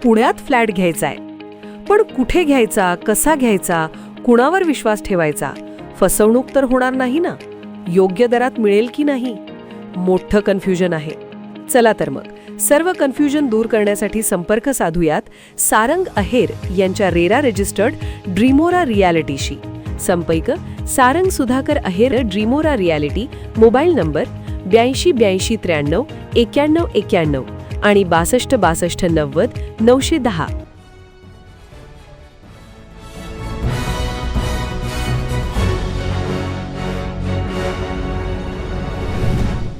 पुण्यात फ्लॅट घ्यायचा आहे. पण कुठे घ्यायचा, कसा घ्यायचा, कुणावर विश्वास ठेवायचा? फसवणूक तर होणार नाही ना? योग्य दरात मिळेल की नाही? मोठं कन्फ्युजन आहे. चला तर मग सर्व कन्फ्युजन दूर करण्यासाठी संपर्क साधूयात सारंग अहेर यांच्या रेरा रजिस्टर्ड ड्रीमोरा रियालिटीशी. संपर्क सारंग सुधाकर अहेर, ड्रीमोरा रियालिटी. मोबाईल नंबर 82 83 91 91 आणि 62 62 90 910.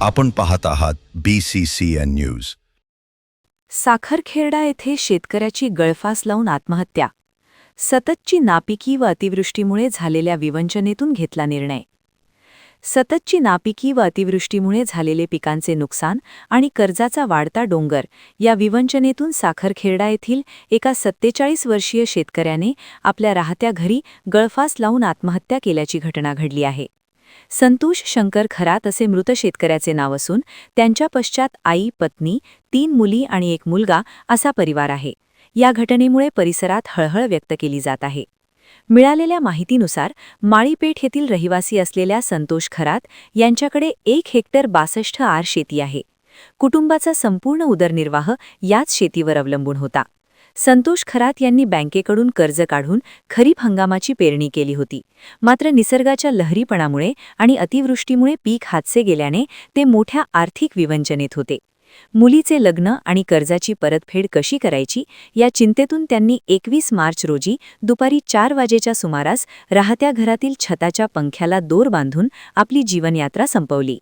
आपण पाहत आहात BCCN न्यूज. साखरखेर्डा येथे शेतकऱ्याची गळफास लावून आत्महत्या. सततची नापिकी व अतिवृष्टीमुळे झालेल्या विवंचनेतून घेतला निर्णय. सततची नापिकी व अतिवृष्टीमुळे झालेले पिकांचे नुकसान आणि कर्जाचा वाढता डोंगर या विवंचनेतून साखरखेर्डा येथील एका 47 वर्षीय शेतकऱ्याने आपल्या राहत्या घरी गळफास लावून आत्महत्या केल्याची घटना घडली आहे. संतोष शंकर खरात असे मृत शेतकऱ्याचे नाव असून त्यांच्या पश्चात आई, पत्नी, 3 मुली आणि 1 मुलगा असा परिवार आहे. या घटनेमुळे परिसरात हळहळ व्यक्त केली जात आहे. मिळालेल्या माहितीनुसार माळीपेठ येथील रहिवासी असलेल्या संतोष खरात यांच्याकडे 1 हेक्टर 62 आर शेती आहे. कुटुंबाचा संपूर्ण उदरनिर्वाह याच शेतीवर अवलंबून होता. संतोष खरात यांनी बँकेकडून कर्ज काढून खरीप हंगामाची पेरणी केली होती. मात्र निसर्गाच्या लहरीपणामुळे आणि अतिवृष्टीमुळे पीक हातचे गेल्याने ते मोठ्या आर्थिक विवंचनेत होते. मुलीचे लग्न आणि कर्जाची परतफेड कशी करायची या चिंतेतून त्यांनी 21 मार्च रोजी दुपारी 4 वाजेच्या सुमारास राहत्या घरातील छताच्या पंख्याला दोर बांधून आपली जीवनयात्रा संपवली.